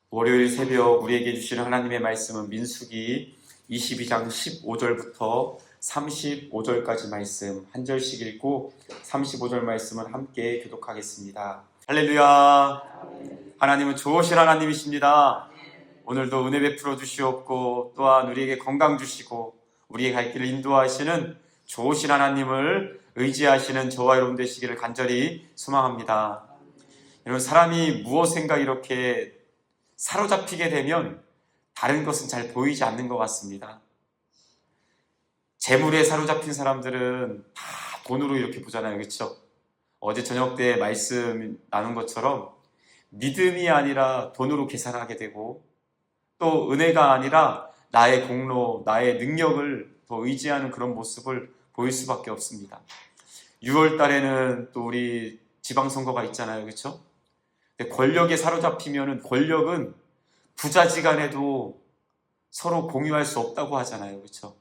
월요일 새벽 우리에게 주시는 하나님의 말씀은 민수기 22장 15절부터 35절까지 말씀 한 절씩 읽고 35절 말씀은 함께 교독하겠습니다. 할렐루야. 하나님은 좋으신 하나님이십니다. 오늘도 은혜 베풀어 주시옵고 또한 우리에게 건강 주시고 우리의 갈 길을 인도하시는 좋으신 하나님을 의지하시는 저와 여러분 되시기를 간절히 소망합니다. 여러분, 사람이 무엇인가 이렇게 사로잡히게 되면 다른 것은 잘 보이지 않는 것 같습니다. 재물에 사로잡힌 사람들은 다 돈으로 이렇게 보잖아요. 그렇죠? 어제 저녁 때 말씀 나눈 것처럼 믿음이 아니라 돈으로 계산하게 되고 또 은혜가 아니라 나의 공로, 나의 능력을 더 의지하는 그런 모습을 보일 수밖에 없습니다. 6월 달에는 또 우리 지방선거가 있잖아요. 그렇죠? 권력에 사로잡히면은 권력은 부자지간에도 서로 공유할 수 없다고 하잖아요. 그렇죠?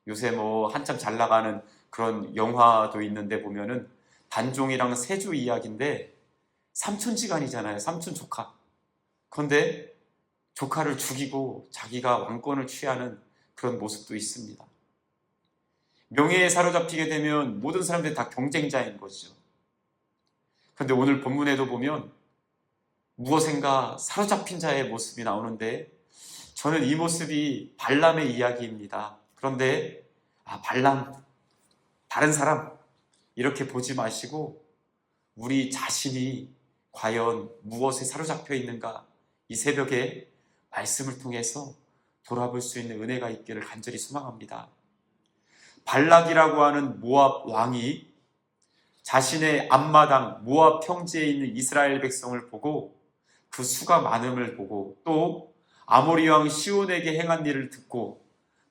요새 뭐 한참 잘 나가는 그런 영화도 있는데 보면은 단종이랑 세조 이야기인데 삼촌지간이잖아요. 삼촌 조카. 그런데 조카를 죽이고 자기가 왕권을 취하는 그런 모습도 있습니다. 명예에 사로잡히게 되면 모든 사람들이 다 경쟁자인 거죠. 그런데 오늘 본문에도 보면 무엇인가 사로잡힌 자의 모습이 나오는데 저는 이 모습이 발람의 이야기입니다. 그런데 발람, 다른 사람 이렇게 보지 마시고 우리 자신이 과연 무엇에 사로잡혀 있는가 이 새벽에 말씀을 통해서 돌아볼 수 있는 은혜가 있기를 간절히 소망합니다. 발락이라고 하는 모압 왕이 자신의 앞마당 모압 평지에 있는 이스라엘 백성을 보고 그 수가 많음을 보고 또 아모리 왕 시온에게 행한 일을 듣고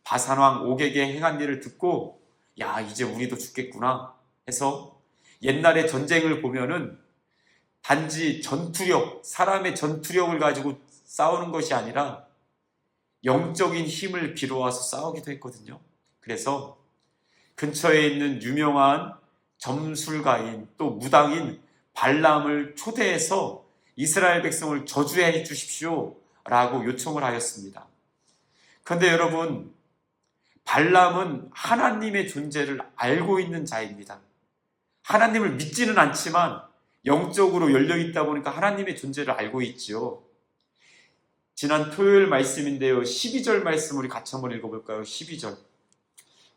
바산 왕 옥에게 행한 일을 듣고 야, 이제 우리도 죽겠구나 해서 옛날의 전쟁을 보면은 단지 전투력, 사람의 전투력을 가지고 싸우는 것이 아니라 영적인 힘을 빌어와서 싸우기도 했거든요. 그래서 근처에 있는 유명한 점술가인 또 무당인 발람을 초대해서 이스라엘 백성을 저주해 주십시오 라고 요청을 하였습니다. 그런데 여러분, 발람은 하나님의 존재를 알고 있는 자입니다. 하나님을 믿지는 않지만 영적으로 열려있다 보니까 하나님의 존재를 알고 있지요. 지난 토요일 말씀인데요. 12절 말씀 우리 같이 한번 읽어볼까요? 12절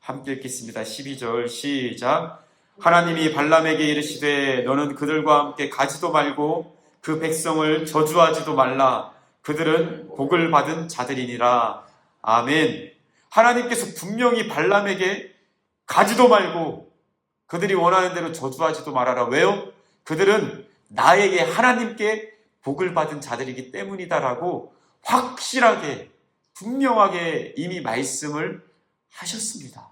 함께 읽겠습니다. 12절 시작. 하나님이 발람에게 이르시되 너는 그들과 함께 가지도 말고 그 백성을 저주하지도 말라. 그들은 복을 받은 자들이니라. 아멘. 하나님께서 분명히 발람에게 가지도 말고 그들이 원하는 대로 저주하지도 말아라. 왜요? 그들은 나에게 하나님께 복을 받은 자들이기 때문이다라고 확실하게 분명하게 이미 말씀을 하셨습니다.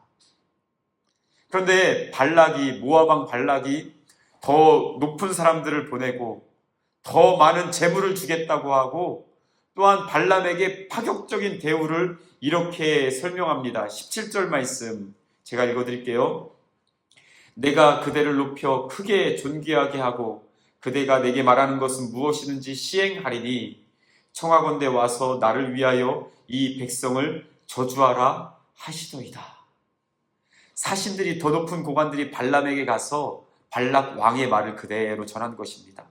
그런데 발락이 모압 왕 발락이 더 높은 사람들을 보내고 더 많은 재물을 주겠다고 하고 또한 발람에게 파격적인 대우를 이렇게 설명합니다. 17절 말씀 제가 읽어드릴게요. 내가 그대를 높여 크게 존귀하게 하고 그대가 내게 말하는 것은 무엇이든지 시행하리니 청하건대 와서 나를 위하여 이 백성을 저주하라 하시더이다. 사신들이 더 높은 고관들이 발람에게 가서 발락 왕의 말을 그대로 전한 것입니다.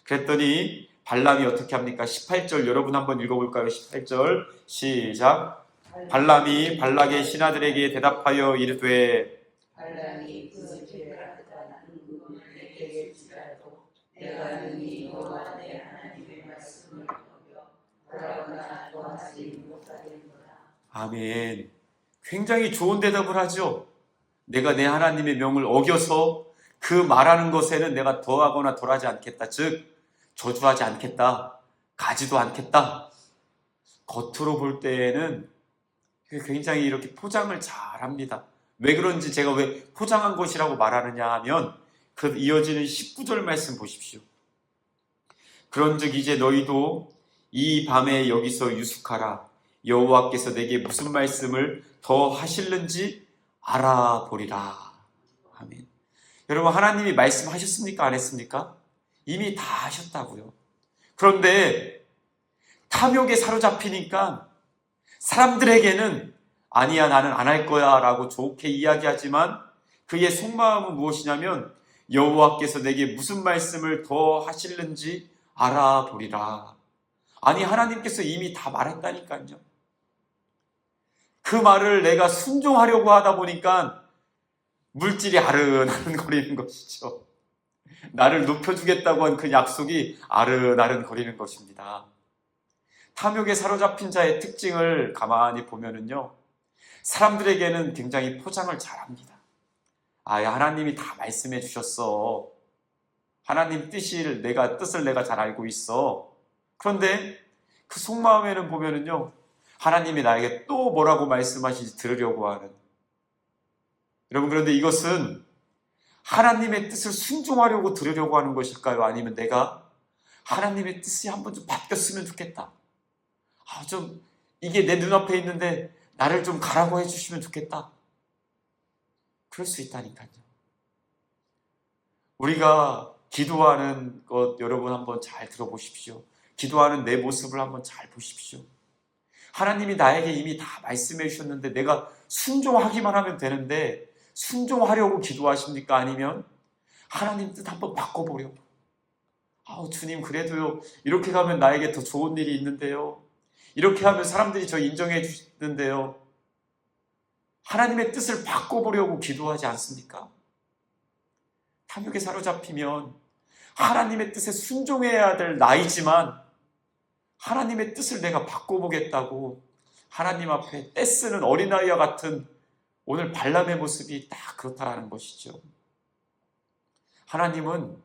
그랬더니 발람이 어떻게 합니까? 18절 여러분 한번 읽어볼까요? 18절 시작. 발람이 발락의 신하들에게 대답하여 이르되 발람이 그 죄가 나는 그분을 내게 주시라도 내가 능히 너와 내 하나님의 말씀을 어겨 그러나 너하지 못하겠노라. 아멘. 굉장히 좋은 대답을 하죠. 내가 내 하나님의 명을 어겨서 그 말하는 것에는 내가 더하거나 덜하지 않겠다. 즉 저주하지 않겠다. 가지도 않겠다. 겉으로 볼 때에는 굉장히 이렇게 포장을 잘합니다. 왜 그런지 제가 왜 포장한 것이라고 말하느냐 하면 그 이어지는 19절 말씀 보십시오. 그런즉 이제 너희도 이 밤에 여기서 유숙하라. 여호와께서 내게 무슨 말씀을 더 하실는지 알아보리라. 아멘. 여러분, 하나님이 말씀하셨습니까? 안 했습니까? 이미 다 하셨다고요. 그런데 탐욕에 사로잡히니까 사람들에게는 아니야, 나는 안 할 거야 라고 좋게 이야기하지만 그의 속마음은 무엇이냐면 여호와께서 내게 무슨 말씀을 더 하실는지 알아보리라. 아니, 하나님께서 이미 다 말했다니까요. 그 말을 내가 순종하려고 하다 보니까 물질이 아른아른거리는 것이죠. 나를 높여주겠다고 한 그 약속이 아른아른거리는 것입니다. 탐욕에 사로잡힌 자의 특징을 가만히 보면은요, 사람들에게는 굉장히 포장을 잘합니다. 아, 하나님이 다 말씀해 주셨어. 하나님 뜻을 내가 잘 알고 있어. 그런데 그 속마음에는 보면은요, 하나님이 나에게 또 뭐라고 말씀하시지 들으려고 하는. 여러분, 그런데 이것은 하나님의 뜻을 순종하려고 들으려고 하는 것일까요? 아니면 내가 하나님의 뜻이 한번 좀 바뀌었으면 좋겠다. 이게 내 눈앞에 있는데 나를 좀 가라고 해주시면 좋겠다. 그럴 수 있다니까요. 우리가 기도하는 것 여러분 한번 잘 들어보십시오. 기도하는 내 모습을 한번 잘 보십시오. 하나님이 나에게 이미 다 말씀해 주셨는데 내가 순종하기만 하면 되는데 순종하려고 기도하십니까? 아니면 하나님 뜻 한번 바꿔보려고. 주님, 그래도요, 이렇게 가면 나에게 더 좋은 일이 있는데요. 이렇게 하면 사람들이 저 인정해 주시는데요. 하나님의 뜻을 바꿔보려고 기도하지 않습니까? 탐욕에 사로잡히면 하나님의 뜻에 순종해야 될 나이지만 하나님의 뜻을 내가 바꿔보겠다고 하나님 앞에 떼쓰는 어린아이와 같은 오늘 발람의 모습이 딱 그렇다라는 것이죠. 하나님은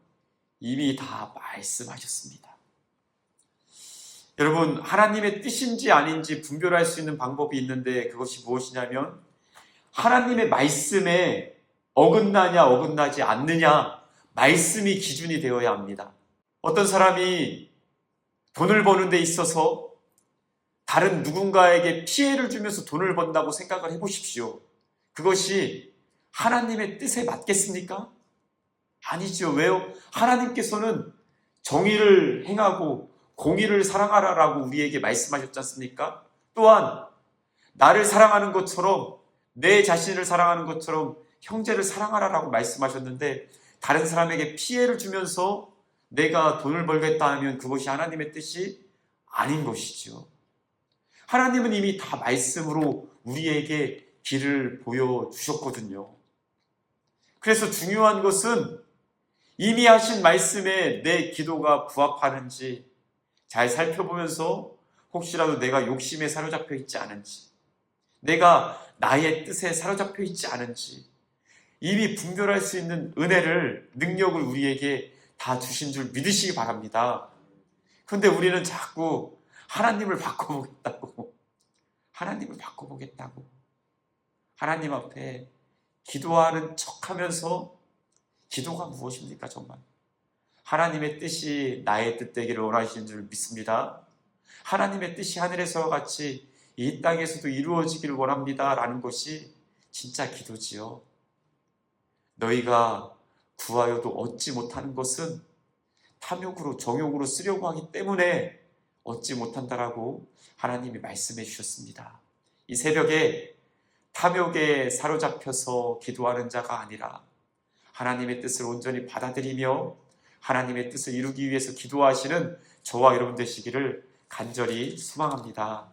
이미 다 말씀하셨습니다. 여러분, 하나님의 뜻인지 아닌지 분별할 수 있는 방법이 있는데 그것이 무엇이냐면 하나님의 말씀에 어긋나냐 어긋나지 않느냐, 말씀이 기준이 되어야 합니다. 어떤 사람이 돈을 버는 데 있어서 다른 누군가에게 피해를 주면서 돈을 번다고 생각을 해보십시오. 그것이 하나님의 뜻에 맞겠습니까? 아니죠. 왜요? 하나님께서는 정의를 행하고 공의를 사랑하라라고 우리에게 말씀하셨지 않습니까? 또한 나를 사랑하는 것처럼, 내 자신을 사랑하는 것처럼 형제를 사랑하라라고 말씀하셨는데 다른 사람에게 피해를 주면서 내가 돈을 벌겠다 하면 그것이 하나님의 뜻이 아닌 것이죠. 하나님은 이미 다 말씀으로 우리에게 길을 보여주셨거든요. 그래서 중요한 것은 이미 하신 말씀에 내 기도가 부합하는지 잘 살펴보면서 혹시라도 내가 욕심에 사로잡혀 있지 않은지, 내가 나의 뜻에 사로잡혀 있지 않은지 이미 분별할 수 있는 은혜를, 능력을 우리에게 다 주신 줄 믿으시기 바랍니다. 그런데 우리는 자꾸 하나님을 바꿔보겠다고 하나님 앞에 기도하는 척하면서, 기도가 무엇입니까 정말? 하나님의 뜻이 나의 뜻 되기를 원하시는 줄 믿습니다. 하나님의 뜻이 하늘에서와 같이 이 땅에서도 이루어지기를 원합니다 라는 것이 진짜 기도지요. 너희가 구하여도 얻지 못하는 것은 탐욕으로, 정욕으로 쓰려고 하기 때문에 얻지 못한다라고 하나님이 말씀해 주셨습니다. 이 새벽에 탐욕에 사로잡혀서 기도하는 자가 아니라 하나님의 뜻을 온전히 받아들이며 하나님의 뜻을 이루기 위해서 기도하시는 저와 여러분 되시기를 간절히 소망합니다.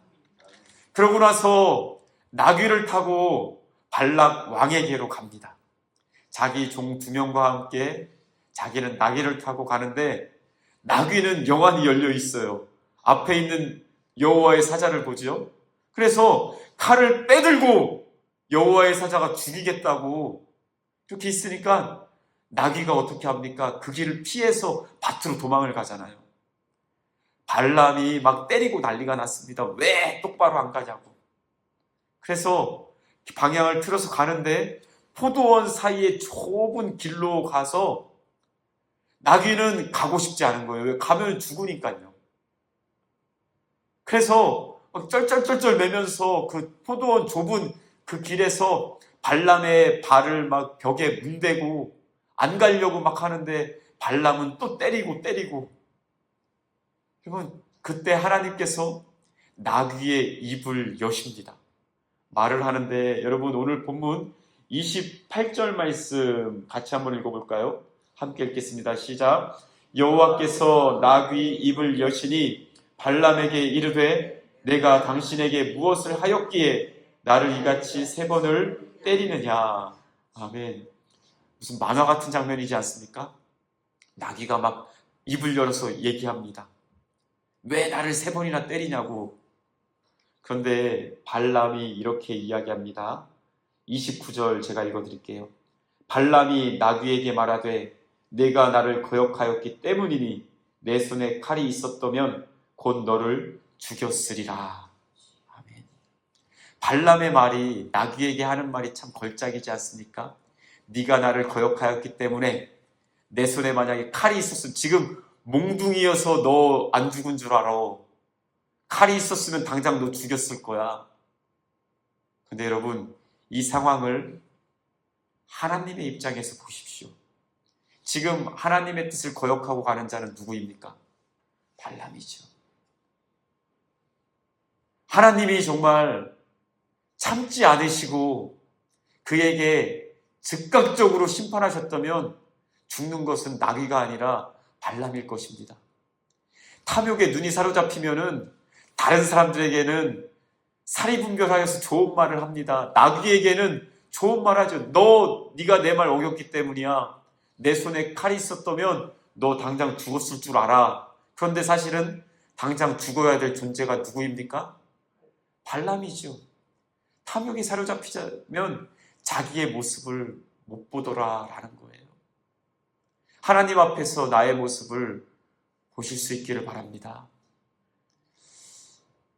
그러고 나서 나귀를 타고 발락 왕에게로 갑니다. 자기 종 2명과 함께 자기는 나귀를 타고 가는데 나귀는 영안이 열려 있어요. 앞에 있는 여호와의 사자를 보죠. 그래서 칼을 빼들고 여호와의 사자가 죽이겠다고 이렇게 있으니까 나귀가 어떻게 합니까? 그 길을 피해서 밭으로 도망을 가잖아요. 발람이 막 때리고 난리가 났습니다. 왜 똑바로 안 가냐고. 그래서 방향을 틀어서 가는데 포도원 사이에 좁은 길로 가서 나귀는 가고 싶지 않은 거예요. 왜? 가면 죽으니까요. 그래서 막 쩔쩔쩔쩔 매면서 그 포도원 좁은 그 길에서 발람의 발을 막 벽에 문대고 안 가려고 막 하는데 발람은 또 때리고. 여러분, 그때 하나님께서 나귀의 입을 여십니다. 말을 하는데 여러분 오늘 본문 28절 말씀 같이 한번 읽어볼까요? 함께 읽겠습니다. 시작. 여호와께서 나귀 입을 여시니 발람에게 이르되 내가 당신에게 무엇을 하였기에 나를 이같이 3번을 때리느냐. 아멘. 무슨 만화 같은 장면이지 않습니까? 나귀가 막 입을 열어서 얘기합니다. 왜 나를 3번이나 때리냐고. 그런데 발람이 이렇게 이야기합니다. 29절 제가 읽어드릴게요. 발람이 나귀에게 말하되 내가 나를 거역하였기 때문이니 내 손에 칼이 있었다면 곧 너를 죽였으리라. 아멘. 발람의 말이 나귀에게 하는 말이 참 걸작이지 않습니까? 네가 나를 거역하였기 때문에 내 손에 만약에 칼이 있었으면 지금 몽둥이여서 너 안 죽은 줄 알아. 칼이 있었으면 당장 너 죽였을 거야. 근데 여러분 이 상황을 하나님의 입장에서 보십시오. 지금 하나님의 뜻을 거역하고 가는 자는 누구입니까? 발람이죠. 하나님이 정말 참지 않으시고 그에게 즉각적으로 심판하셨다면 죽는 것은 나귀가 아니라 발람일 것입니다. 탐욕에 눈이 사로잡히면은 다른 사람들에게는 사리분별하여서 좋은 말을 합니다. 나귀에게는 좋은 말 하죠. 네가 내 말 어겼기 때문이야. 내 손에 칼이 있었다면 너 당장 죽었을 줄 알아. 그런데 사실은 당장 죽어야 될 존재가 누구입니까? 발람이죠. 탐욕이 사로잡히자면 자기의 모습을 못 보더라라는 거예요. 하나님 앞에서 나의 모습을 보실 수 있기를 바랍니다.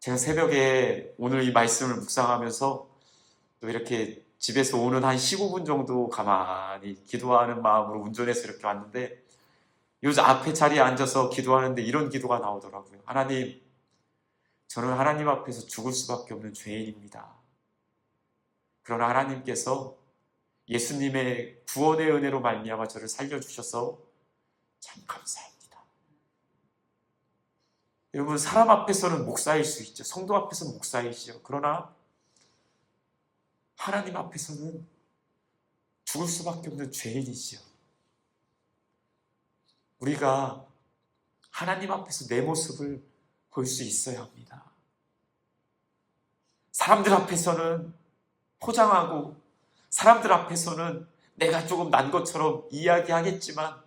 제가 새벽에 오늘 이 말씀을 묵상하면서 또 이렇게 집에서 오는 한 15분 정도 가만히 기도하는 마음으로 운전해서 이렇게 왔는데 요즘 앞에 자리에 앉아서 기도하는데 이런 기도가 나오더라고요. 하나님, 저는 하나님 앞에서 죽을 수밖에 없는 죄인입니다. 그러나 하나님께서 예수님의 구원의 은혜로 말미암아 저를 살려주셔서 참 감사합니다. 여러분, 사람 앞에서는 목사일 수 있죠. 성도 앞에서는 목사이시죠. 그러나 하나님 앞에서는 죽을 수밖에 없는 죄인이지요. 우리가 하나님 앞에서 내 모습을 볼 수 있어야 합니다. 사람들 앞에서는 포장하고 사람들 앞에서는 내가 조금 난 것처럼 이야기하겠지만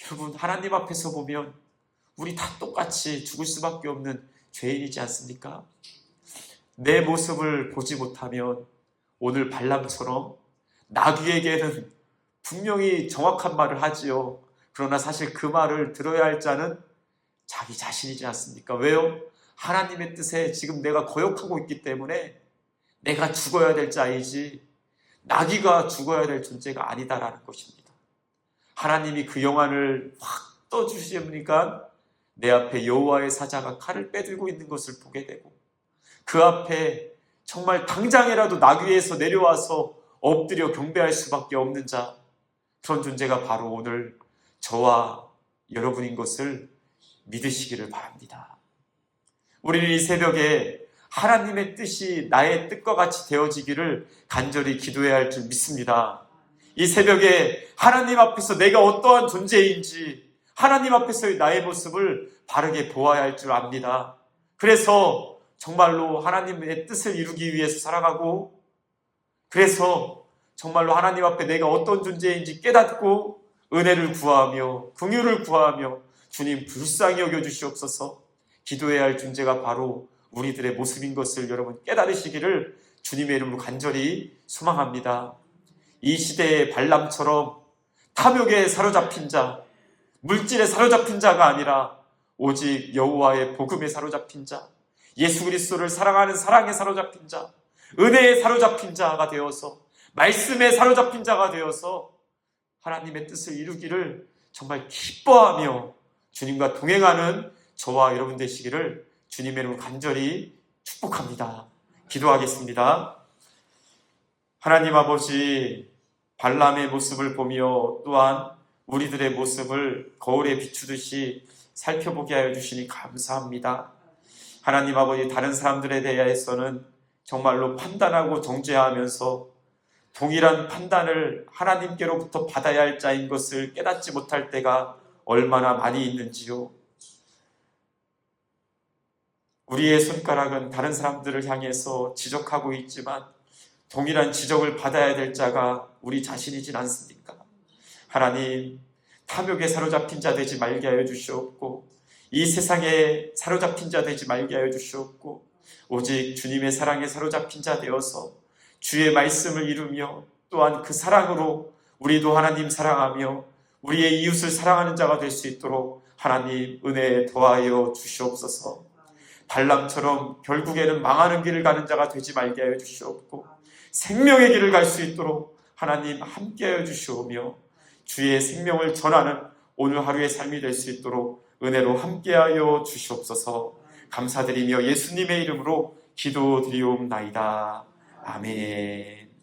여러분, 하나님 앞에서 보면 우리 다 똑같이 죽을 수밖에 없는 죄인이지 않습니까? 내 모습을 보지 못하면 오늘 발람처럼 나귀에게는 분명히 정확한 말을 하지요. 그러나 사실 그 말을 들어야 할 자는 자기 자신이지 않습니까? 왜요? 하나님의 뜻에 지금 내가 거역하고 있기 때문에 내가 죽어야 될 자이지 나귀가 죽어야 될 존재가 아니다라는 것입니다. 하나님이 그 영안을 확 떠주시니까 내 앞에 여호와의 사자가 칼을 빼들고 있는 것을 보게 되고 그 앞에 정말 당장이라도 나귀에서 내려와서 엎드려 경배할 수밖에 없는 자, 그런 존재가 바로 오늘 저와 여러분인 것을 믿으시기를 바랍니다. 우리는 이 새벽에 하나님의 뜻이 나의 뜻과 같이 되어지기를 간절히 기도해야 할 줄 믿습니다. 이 새벽에 하나님 앞에서 내가 어떠한 존재인지 하나님 앞에서의 나의 모습을 바르게 보아야 할 줄 압니다. 그래서 정말로 하나님의 뜻을 이루기 위해서 살아가고 그래서 정말로 하나님 앞에 내가 어떤 존재인지 깨닫고 은혜를 구하며 긍휼을 구하며 주님 불쌍히 여겨주시옵소서. 기도해야 할 존재가 바로 우리들의 모습인 것을 여러분 깨달으시기를 주님의 이름으로 간절히 소망합니다. 이 시대의 발람처럼 탐욕에 사로잡힌 자, 물질에 사로잡힌 자가 아니라 오직 여호와의 복음에 사로잡힌 자, 예수 그리스도를 사랑하는 사랑에 사로잡힌 자, 은혜에 사로잡힌 자가 되어서 말씀에 사로잡힌 자가 되어서 하나님의 뜻을 이루기를 정말 기뻐하며 주님과 동행하는 저와 여러분 되시기를 주님의 이름으로 간절히 축복합니다. 기도하겠습니다. 하나님 아버지, 발람의 모습을 보며 또한 우리들의 모습을 거울에 비추듯이 살펴보게 하여 주시니 감사합니다. 하나님 아버지, 다른 사람들에 대해서는 정말로 판단하고 정죄하면서 동일한 판단을 하나님께로부터 받아야 할 자인 것을 깨닫지 못할 때가 얼마나 많이 있는지요. 우리의 손가락은 다른 사람들을 향해서 지적하고 있지만 동일한 지적을 받아야 될 자가 우리 자신이진 않습니까? 하나님, 탐욕에 사로잡힌 자 되지 말게 하여 주시옵고, 이 세상에 사로잡힌 자 되지 말게 하여 주시옵고, 오직 주님의 사랑에 사로잡힌 자 되어서 주의 말씀을 이루며 또한 그 사랑으로 우리도 하나님 사랑하며 우리의 이웃을 사랑하는 자가 될 수 있도록 하나님 은혜 더하여 주시옵소서. 발람처럼 결국에는 망하는 길을 가는 자가 되지 말게 하여 주시옵고, 생명의 길을 갈 수 있도록 하나님 함께 하여 주시오며, 주의 생명을 전하는 오늘 하루의 삶이 될 수 있도록 은혜로 함께 하여 주시옵소서. 감사드리며 예수님의 이름으로 기도드리옵나이다. 아멘.